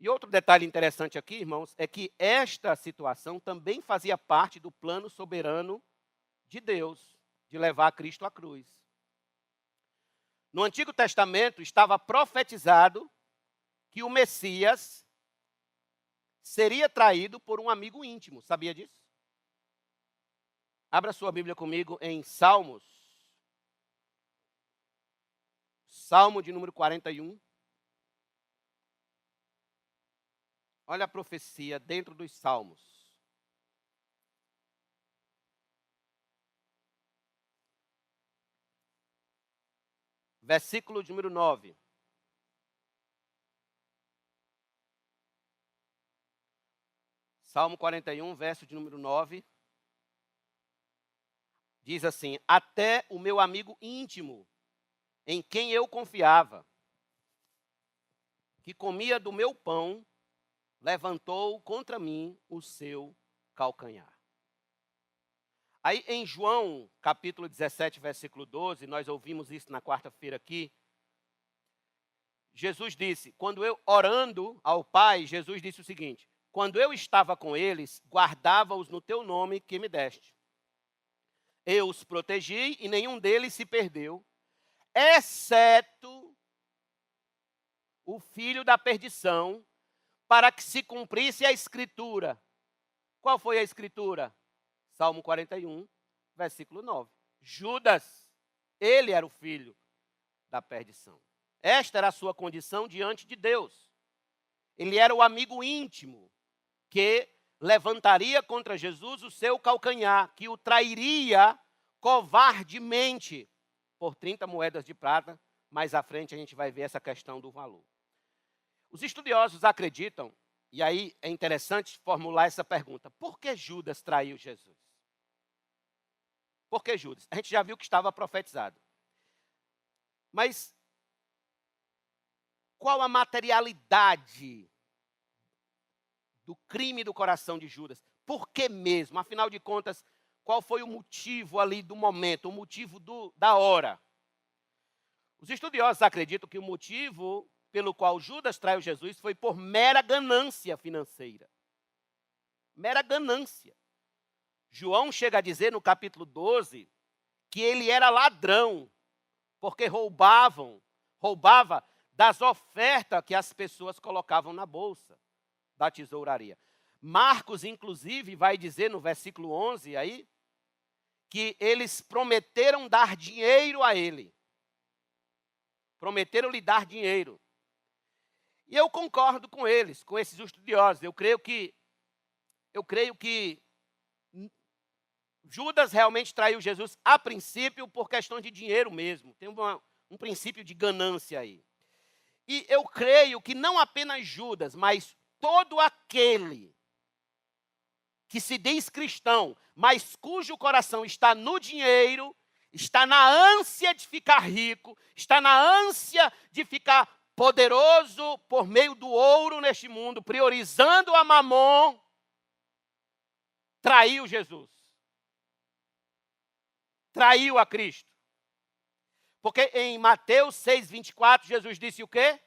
E outro detalhe interessante aqui, irmãos, é que esta situação também fazia parte do plano soberano de Deus, de levar Cristo à cruz. No Antigo Testamento estava profetizado que o Messias seria traído por um amigo íntimo. Sabia disso? Abra sua Bíblia comigo em Salmos. Salmo de número 41. Olha a profecia dentro dos Salmos. Versículo de número 9. Salmo 41, verso de número 9. Diz assim: até o meu amigo íntimo, em quem eu confiava, que comia do meu pão, levantou contra mim o seu calcanhar. Aí em João, capítulo 17, versículo 12, nós ouvimos isso na quarta-feira aqui. Jesus disse, quando eu orando ao Pai, Jesus disse o seguinte: quando eu estava com eles, guardava-os no teu nome que me deste. Eu os protegi e nenhum deles se perdeu, exceto o filho da perdição, para que se cumprisse a escritura. Qual foi a escritura? Salmo 41, versículo 9. Judas, ele era o filho da perdição. Esta era a sua condição diante de Deus. Ele era o amigo íntimo que levantaria contra Jesus o seu calcanhar, que o trairia covardemente por 30 moedas de prata. Mais à frente a gente vai ver essa questão do valor. Os estudiosos acreditam, e aí é interessante formular essa pergunta: por que Judas traiu Jesus? Por que Judas? A gente já viu que estava profetizado. Mas qual a materialidade do crime do coração de Judas? Por que mesmo? Afinal de contas, qual foi o motivo ali do momento, o motivo da hora? Os estudiosos acreditam que o motivo pelo qual Judas traiu Jesus foi por mera ganância financeira. Mera ganância. João chega a dizer no capítulo 12 que ele era ladrão, porque roubava das ofertas que as pessoas colocavam na bolsa da tesouraria. Marcos, inclusive, vai dizer no versículo 11 aí, que eles prometeram dar dinheiro a ele. Prometeram lhe dar dinheiro. E eu concordo com eles, com esses estudiosos. Eu creio que Judas realmente traiu Jesus a princípio por questão de dinheiro mesmo. Tem um princípio de ganância aí. E eu creio que não apenas Judas, mas todo aquele que se diz cristão, mas cujo coração está no dinheiro, está na ânsia de ficar rico, está na ânsia de ficar poderoso por meio do ouro neste mundo, priorizando a mamon, traiu Jesus. Traiu a Cristo. Porque em Mateus 6:24, Jesus disse o quê?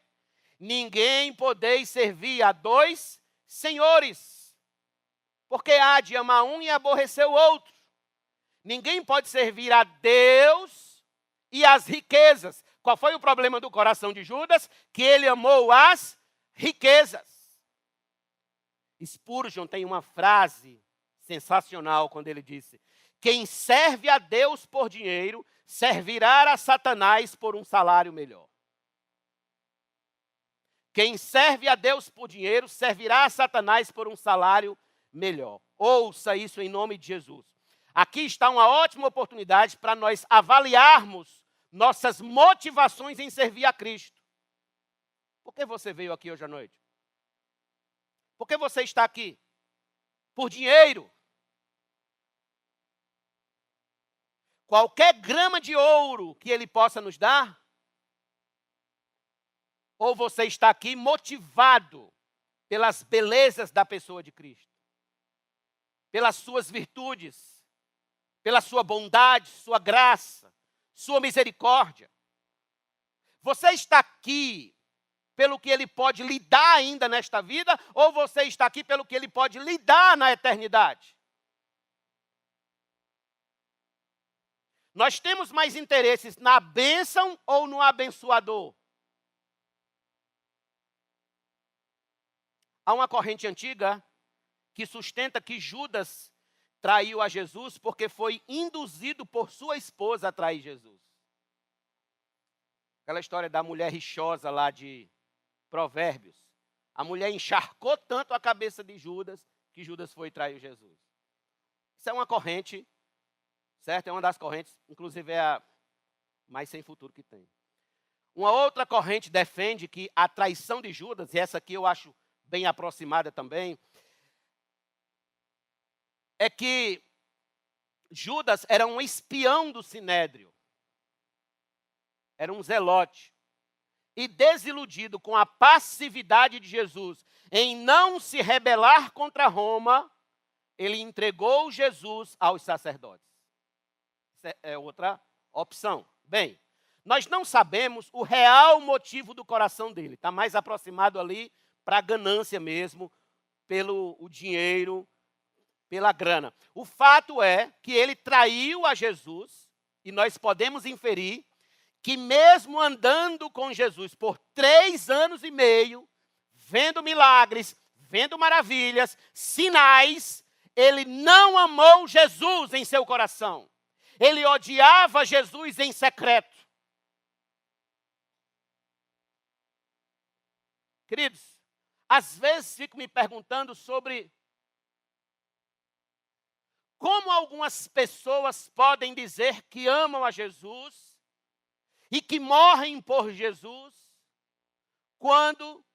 Ninguém podeis servir a dois senhores, porque há de amar um e aborrecer o outro. Ninguém pode servir a Deus e as riquezas. Qual foi o problema do coração de Judas? Que ele amou as riquezas. Spurgeon tem uma frase sensacional quando ele disse: quem serve a Deus por dinheiro, servirá a Satanás por um salário melhor. Quem serve a Deus por dinheiro, servirá a Satanás por um salário melhor. Ouça isso em nome de Jesus. Aqui está uma ótima oportunidade para nós avaliarmos nossas motivações em servir a Cristo. Por que você veio aqui hoje à noite? Por que você está aqui? Por dinheiro. Qualquer grama de ouro que ele possa nos dar, ou você está aqui motivado pelas belezas da pessoa de Cristo, pelas suas virtudes, pela sua bondade, sua graça, sua misericórdia. Você está aqui pelo que ele pode lhe dar ainda nesta vida, ou você está aqui pelo que ele pode lhe dar na eternidade? Nós temos mais interesses na bênção ou no abençoador? Há uma corrente antiga que sustenta que Judas traiu a Jesus porque foi induzido por sua esposa a trair Jesus. Aquela história da mulher rixosa lá de Provérbios. A mulher encharcou tanto a cabeça de Judas que Judas foi trair Jesus. Isso é uma corrente, certo? É uma das correntes, inclusive é a mais sem futuro que tem. Uma outra corrente defende que a traição de Judas, e essa aqui eu acho bem aproximada também, é que Judas era um espião do Sinédrio. Era um zelote. E desiludido com a passividade de Jesus em não se rebelar contra Roma, ele entregou Jesus aos sacerdotes. Essa é outra opção. Bem, nós não sabemos o real motivo do coração dele. Está mais aproximado ali para a ganância mesmo, pelo o dinheiro, pela grana. O fato é que ele traiu a Jesus, e nós podemos inferir que mesmo andando com Jesus por 3 anos e meio, vendo milagres, vendo maravilhas, sinais, ele não amou Jesus em seu coração. Ele odiava Jesus em secreto. Queridos, às vezes fico me perguntando sobre como algumas pessoas podem dizer que amam a Jesus e que morrem por Jesus quando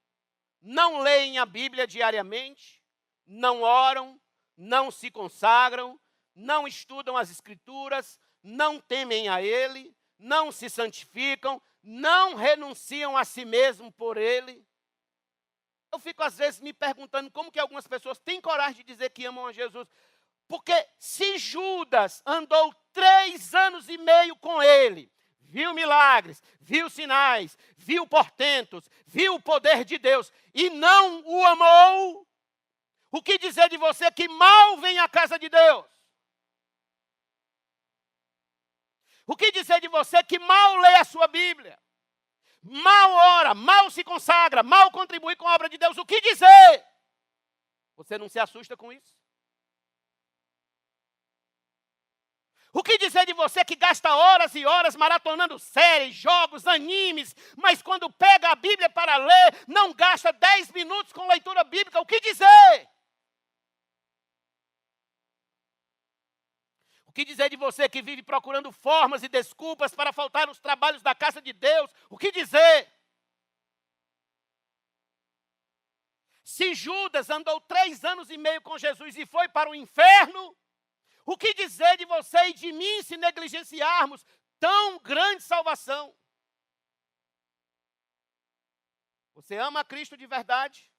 não leem a Bíblia diariamente, não oram, não se consagram, não estudam as Escrituras, não temem a Ele, não se santificam, não renunciam a si mesmo por Ele. Eu fico às vezes me perguntando como que algumas pessoas têm coragem de dizer que amam a Jesus. Porque se Judas andou 3 anos e meio com ele, viu milagres, viu sinais, viu portentos, viu o poder de Deus e não o amou, o que dizer de você que mal vem à casa de Deus? O que dizer de você que mal lê a sua Bíblia? Mal ora, mal se consagra, mal contribui com a obra de Deus? O que dizer? Você não se assusta com isso? O que dizer de você que gasta horas e horas maratonando séries, jogos, animes, mas quando pega a Bíblia para ler, não gasta 10 minutos com leitura bíblica? O que dizer? O que dizer de você que vive procurando formas e desculpas para faltar nos trabalhos da casa de Deus? O que dizer? Se Judas andou 3 anos e meio com Jesus e foi para o inferno, o que dizer de você e de mim se negligenciarmos tão grande salvação? Você ama Cristo de verdade?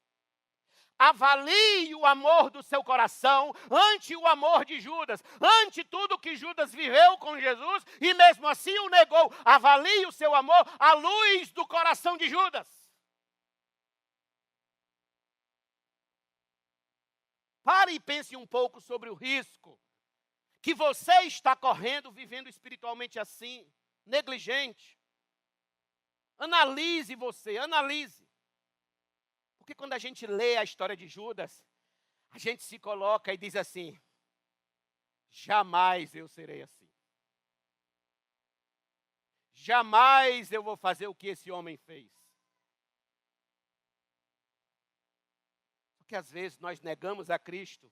Avalie o amor do seu coração ante o amor de Judas, ante tudo que Judas viveu com Jesus e mesmo assim o negou. Avalie o seu amor à luz do coração de Judas. Pare e pense um pouco sobre o risco que você está correndo vivendo espiritualmente assim, negligente. Analise você, analise. Porque quando a gente lê a história de Judas, a gente se coloca e diz assim: jamais eu serei assim. Jamais eu vou fazer o que esse homem fez. Porque às vezes nós negamos a Cristo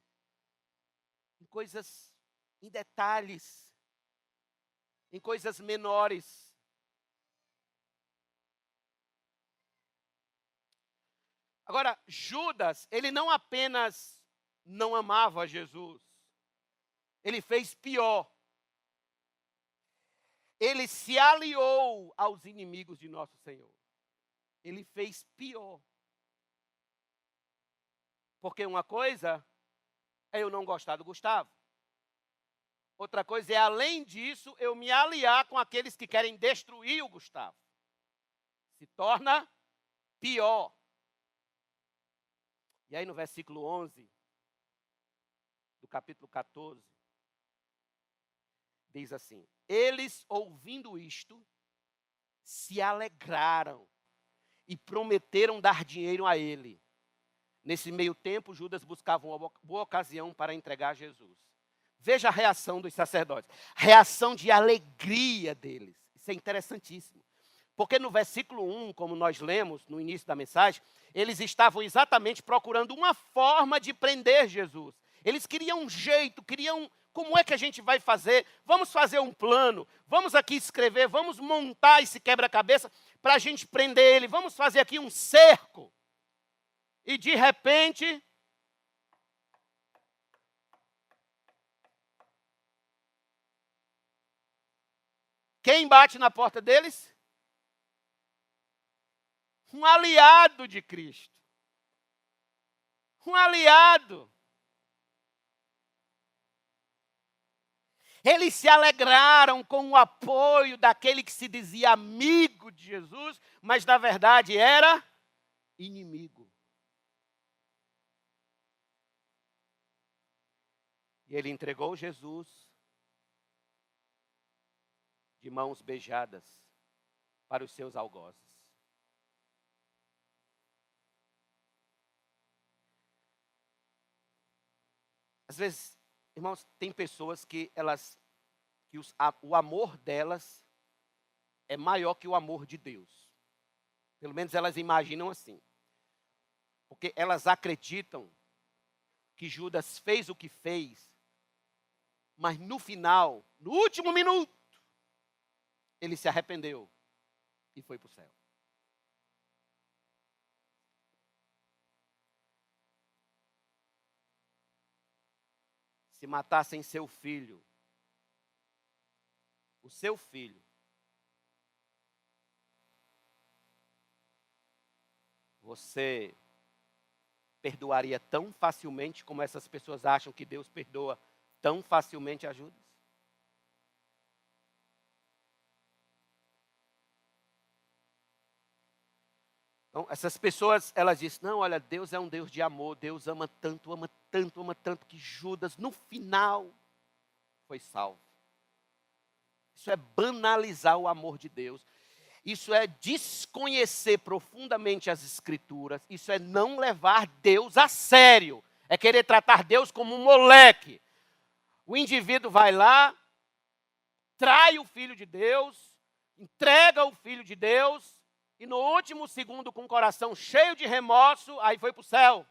em coisas, em detalhes, em coisas menores. Agora, Judas, ele não apenas não amava Jesus, ele fez pior. Ele se aliou aos inimigos de nosso Senhor. Ele fez pior. Porque uma coisa é eu não gostar do Gustavo. Outra coisa é, além disso, eu me aliar com aqueles que querem destruir o Gustavo. Se torna pior. E aí no versículo 11 do capítulo 14, diz assim: eles, ouvindo isto, se alegraram e prometeram dar dinheiro a ele. Nesse meio tempo, Judas buscava uma boa ocasião para entregar Jesus. Veja a reação dos sacerdotes. Reação de alegria deles. Isso é interessantíssimo. Porque no versículo 1, como nós lemos no início da mensagem, eles estavam exatamente procurando uma forma de prender Jesus. Eles queriam um jeito, como é que a gente vai fazer? Vamos fazer um plano, vamos aqui escrever, vamos montar esse quebra-cabeça para a gente prender ele, vamos fazer aqui um cerco. E de repente, quem bate na porta deles? Um aliado de Cristo. Um aliado. Eles se alegraram com o apoio daquele que se dizia amigo de Jesus, mas na verdade era inimigo. E ele entregou Jesus de mãos beijadas para os seus algozes. Às vezes, irmãos, tem pessoas que o amor delas é maior que o amor de Deus. Pelo menos elas imaginam assim. Porque elas acreditam que Judas fez o que fez, mas no final, no último minuto, ele se arrependeu e foi para o céu. Se matassem seu filho, o seu filho, você perdoaria tão facilmente como essas pessoas acham que Deus perdoa tão facilmente a Judas? Então, essas pessoas, elas dizem, não, olha, Deus é um Deus de amor, Deus ama tanto, que Judas, no final, foi salvo. Isso é banalizar o amor de Deus. Isso é desconhecer profundamente as Escrituras. Isso é não levar Deus a sério. É querer tratar Deus como um moleque. O indivíduo vai lá, trai o Filho de Deus, entrega o Filho de Deus, e no último segundo, com o coração cheio de remorso, aí foi para o céu.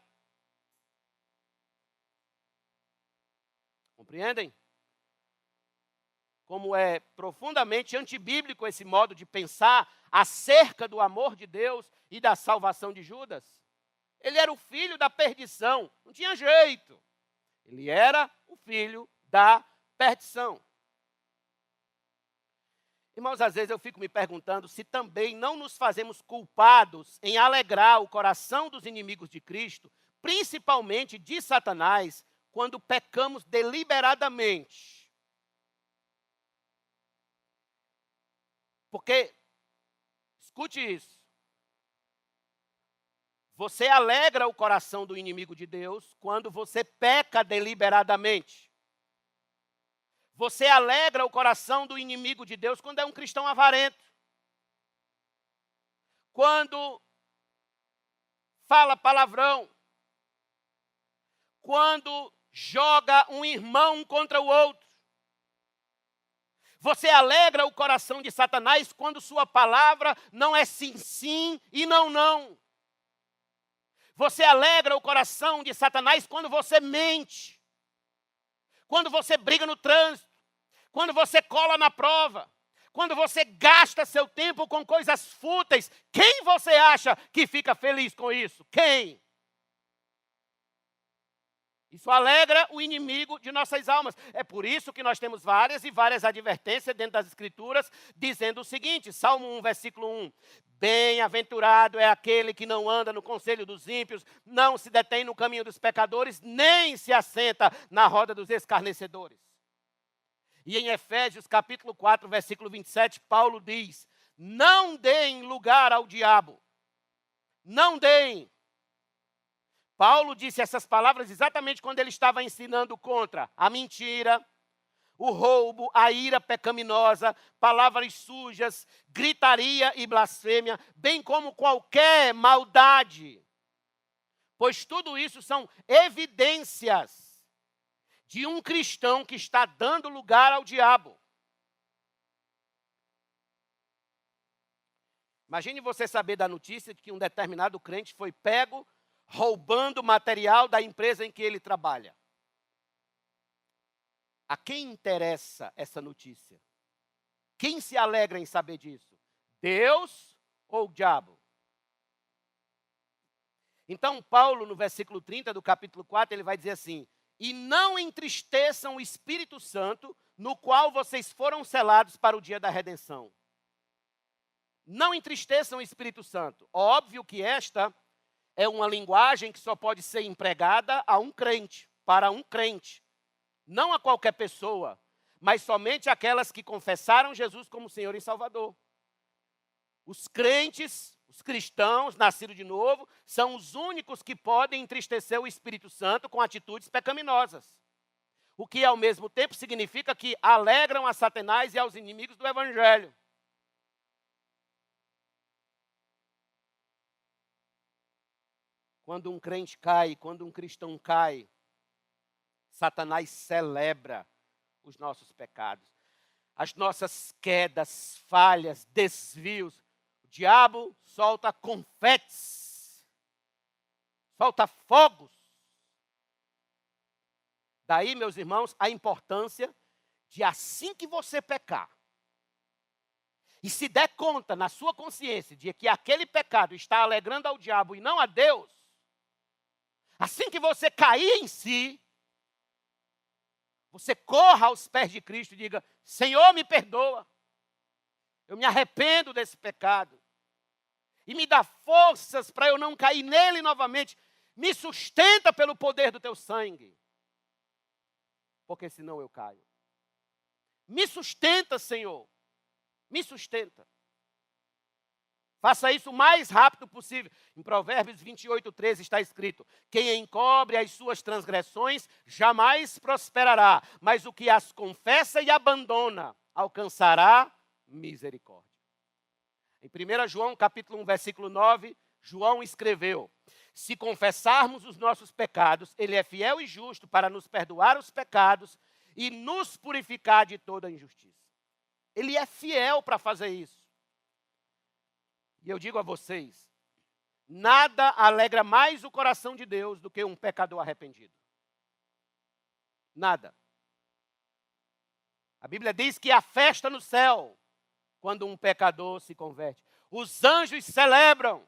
Compreendem? Como é profundamente antibíblico esse modo de pensar acerca do amor de Deus e da salvação de Judas. Ele era o filho da perdição. Não tinha jeito. Ele era o filho da perdição. Irmãos, às vezes eu fico me perguntando se também não nos fazemos culpados em alegrar o coração dos inimigos de Cristo, principalmente de Satanás, quando pecamos deliberadamente. Porque, escute isso, você alegra o coração do inimigo de Deus quando você peca deliberadamente. Você alegra o coração do inimigo de Deus quando é um cristão avarento. Quando fala palavrão. Quando joga um irmão contra o outro. Você alegra o coração de Satanás quando sua palavra não é sim, sim e não, não. Você alegra o coração de Satanás quando você mente. Quando você briga no trânsito. Quando você cola na prova. Quando você gasta seu tempo com coisas fúteis. Quem você acha que fica feliz com isso? Quem? Isso alegra o inimigo de nossas almas. É por isso que nós temos várias e várias advertências dentro das Escrituras, dizendo o seguinte, Salmo 1, versículo 1. Bem-aventurado é aquele que não anda no conselho dos ímpios, não se detém no caminho dos pecadores, nem se assenta na roda dos escarnecedores. E em Efésios capítulo 4, versículo 27, Paulo diz, não deem lugar ao diabo. Não deem. Paulo disse essas palavras exatamente quando ele estava ensinando contra a mentira, o roubo, a ira pecaminosa, palavras sujas, gritaria e blasfêmia, bem como qualquer maldade. Pois tudo isso são evidências de um cristão que está dando lugar ao diabo. Imagine você saber da notícia de que um determinado crente foi pego roubando material da empresa em que ele trabalha. A quem interessa essa notícia? Quem se alegra em saber disso? Deus ou o diabo? Então, Paulo, no versículo 30 do capítulo 4, ele vai dizer assim, e não entristeçam o Espírito Santo, no qual vocês foram selados para o dia da redenção. Não entristeçam o Espírito Santo. Óbvio que esta é uma linguagem que só pode ser empregada a um crente, para um crente. Não a qualquer pessoa, mas somente aquelas que confessaram Jesus como Senhor e Salvador. Os crentes, os cristãos, nascidos de novo, são os únicos que podem entristecer o Espírito Santo com atitudes pecaminosas. O que, ao mesmo tempo, significa que alegram a Satanás e aos inimigos do Evangelho. Quando um crente cai, quando um cristão cai, Satanás celebra os nossos pecados, as nossas quedas, falhas, desvios. O diabo solta confetes, solta fogos. Daí, meus irmãos, a importância de assim que você pecar, e se der conta na sua consciência de que aquele pecado está alegrando ao diabo e não a Deus, assim que você cair em si, você corra aos pés de Cristo e diga, Senhor, me perdoa. Eu me arrependo desse pecado. E me dá forças para eu não cair nele novamente. Me sustenta pelo poder do teu sangue. Porque senão eu caio. Me sustenta, Senhor. Me sustenta. Faça isso o mais rápido possível. Em Provérbios 28, 13 está escrito, quem encobre as suas transgressões jamais prosperará, mas o que as confessa e abandona alcançará misericórdia. Em 1 João capítulo 1, versículo 9, João escreveu, se confessarmos os nossos pecados, ele é fiel e justo para nos perdoar os pecados e nos purificar de toda injustiça. Ele é fiel para fazer isso. E eu digo a vocês, nada alegra mais o coração de Deus do que um pecador arrependido. Nada. A Bíblia diz que há festa no céu quando um pecador se converte. Os anjos celebram.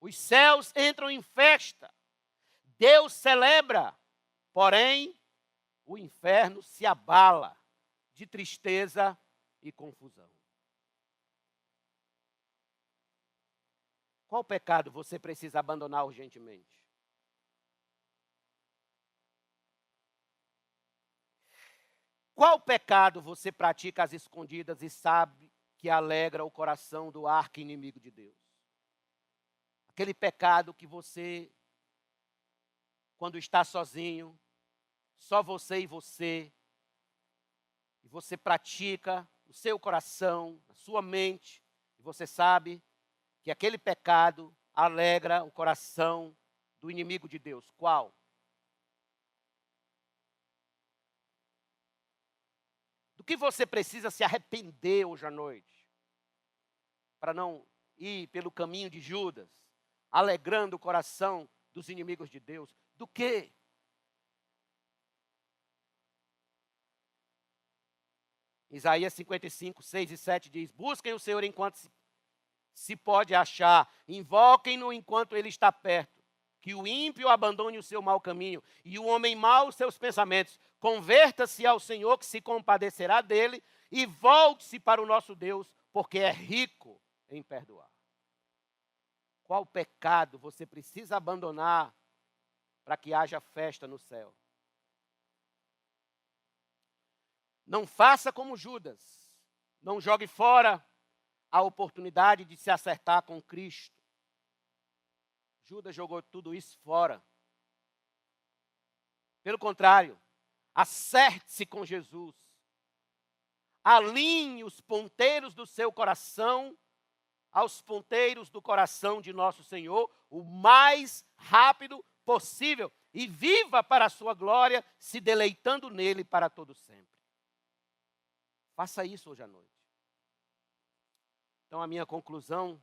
Os céus entram em festa. Deus celebra, porém, o inferno se abala de tristeza e confusão. Qual pecado você precisa abandonar urgentemente? Qual pecado você pratica às escondidas e sabe que alegra o coração do arqui-inimigo de Deus? Aquele pecado que você, quando está sozinho, só você e você pratica no seu coração, na sua mente, e você sabe que aquele pecado alegra o coração do inimigo de Deus. Qual? Do que você precisa se arrepender hoje à noite, para não ir pelo caminho de Judas, alegrando o coração dos inimigos de Deus? Do quê? Isaías 55, 6 e 7 diz: busquem o Senhor enquanto se pode achar, invoquem-no enquanto ele está perto. Que o ímpio abandone o seu mau caminho e o homem mau os seus pensamentos. Converta-se ao Senhor, que se compadecerá dele, e volte-se para o nosso Deus, porque é rico em perdoar. Qual pecado você precisa abandonar para que haja festa no céu? Não faça como Judas. Não jogue fora a oportunidade de se acertar com Cristo. Judas jogou tudo isso fora. Pelo contrário, acerte-se com Jesus. Alinhe os ponteiros do seu coração aos ponteiros do coração de nosso Senhor o mais rápido possível e viva para a sua glória, se deleitando nele para todo sempre. Faça isso hoje à noite. Então, a minha conclusão,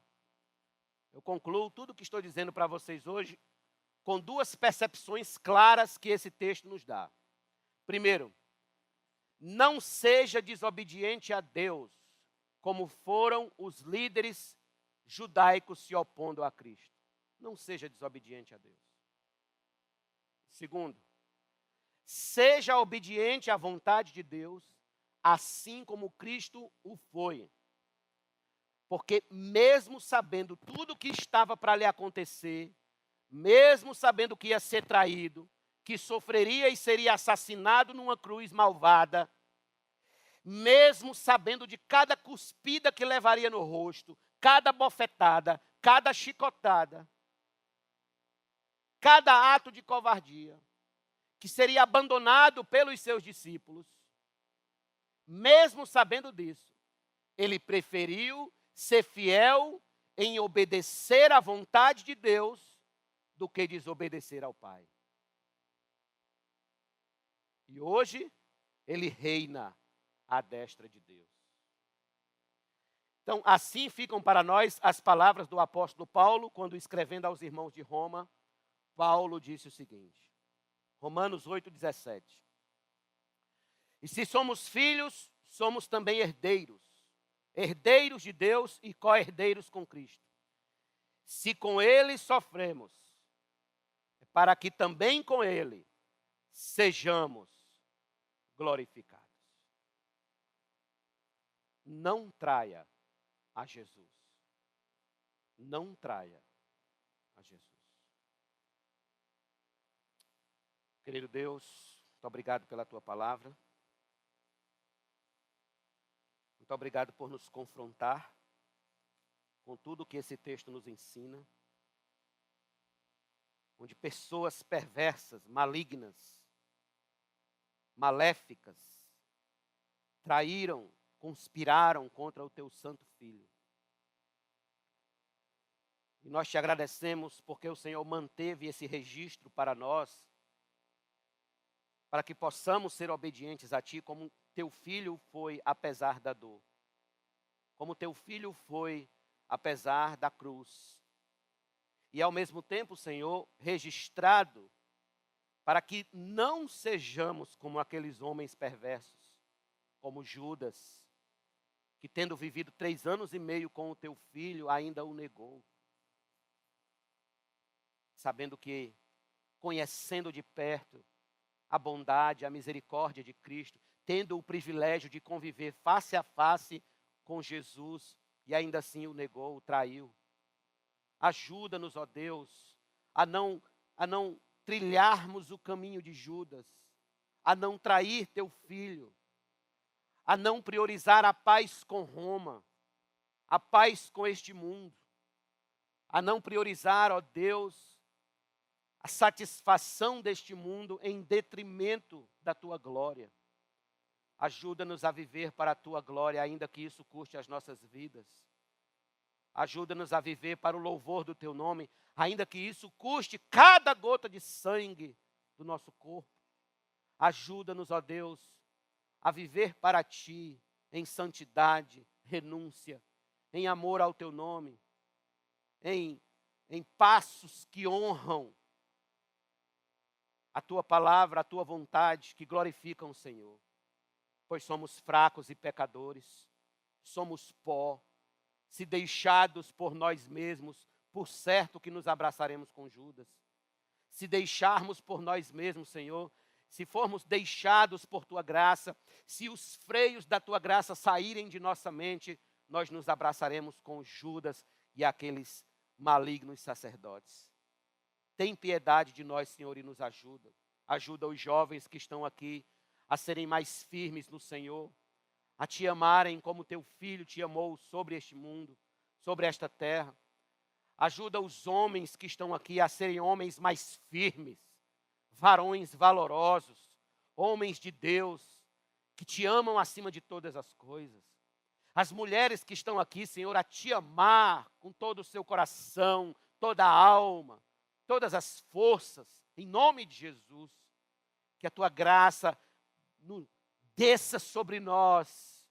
eu concluo tudo o que estou dizendo para vocês hoje com duas percepções claras que esse texto nos dá. Primeiro, não seja desobediente a Deus, como foram os líderes judaicos se opondo a Cristo. Não seja desobediente a Deus. Segundo, seja obediente à vontade de Deus, assim como Cristo o foi. Porque mesmo sabendo tudo o que estava para lhe acontecer, mesmo sabendo que ia ser traído, que sofreria e seria assassinado numa cruz malvada, mesmo sabendo de cada cuspida que levaria no rosto, cada bofetada, cada chicotada, cada ato de covardia, que seria abandonado pelos seus discípulos, mesmo sabendo disso, ele preferiu ser fiel em obedecer à vontade de Deus do que desobedecer ao Pai. E hoje, ele reina à destra de Deus. Então, assim ficam para nós as palavras do apóstolo Paulo, quando escrevendo aos irmãos de Roma, Paulo disse o seguinte, Romanos 8,17. E se somos filhos, somos também herdeiros, herdeiros de Deus e co-herdeiros com Cristo. Se com ele sofremos, é para que também com ele sejamos glorificados. Não traia a Jesus. Não traia a Jesus. Querido Deus, muito obrigado pela tua palavra. Muito obrigado por nos confrontar com tudo que esse texto nos ensina. Onde pessoas perversas, malignas, maléficas, traíram, conspiraram contra o teu santo Filho. E nós te agradecemos porque o Senhor manteve esse registro para nós, para que possamos ser obedientes a Ti, como teu Filho foi apesar da dor. Como teu Filho foi apesar da cruz. E ao mesmo tempo, Senhor, registrado, para que não sejamos como aqueles homens perversos, como Judas, que tendo vivido 3 anos e meio com o teu filho, ainda o negou. sabendo que, conhecendo de perto a bondade, a misericórdia de Cristo, tendo o privilégio de conviver face a face com Jesus, e ainda assim o negou, o traiu. Ajuda-nos, ó Deus, a não trilharmos o caminho de Judas, a não trair teu filho, a não priorizar a paz com Roma, a paz com este mundo, a não priorizar, ó Deus, a satisfação deste mundo em detrimento da tua glória. Ajuda-nos a viver para a tua glória, ainda que isso custe as nossas vidas. Ajuda-nos a viver para o louvor do teu nome, ainda que isso custe cada gota de sangue do nosso corpo. Ajuda-nos, ó Deus, a viver para ti em santidade, renúncia, em amor ao teu nome, em passos que honram a tua palavra, a tua vontade, que glorificam o Senhor. Pois somos fracos e pecadores, somos pó. Se deixados por nós mesmos, por certo que nos abraçaremos com Judas. Se deixarmos por nós mesmos, Senhor, se formos deixados por tua graça, se os freios da tua graça saírem de nossa mente, nós nos abraçaremos com Judas e aqueles malignos sacerdotes. Tem piedade de nós, Senhor, e nos ajuda. Ajuda os jovens que estão aqui a serem mais firmes no Senhor, a te amarem como teu filho te amou sobre este mundo, sobre esta terra. Ajuda os homens que estão aqui a serem homens mais firmes, varões valorosos, homens de Deus, que te amam acima de todas as coisas. As mulheres que estão aqui, Senhor, a te amar com todo o seu coração, toda a alma, todas as forças, em nome de Jesus. Que a tua graça desça sobre nós,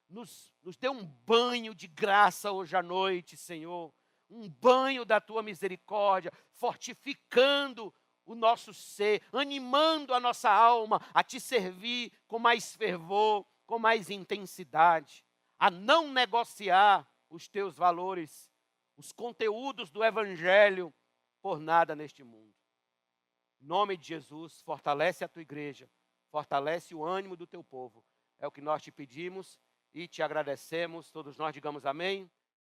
nos dê um banho de graça hoje à noite, Senhor, um banho da tua misericórdia, fortificando o nosso ser, animando a nossa alma a te servir com mais fervor, com mais intensidade, a não negociar os teus valores, os conteúdos do Evangelho por nada neste mundo. Em nome de Jesus, fortalece a tua igreja, fortalece o ânimo do teu povo. É o que nós te pedimos e te agradecemos. Todos nós digamos amém.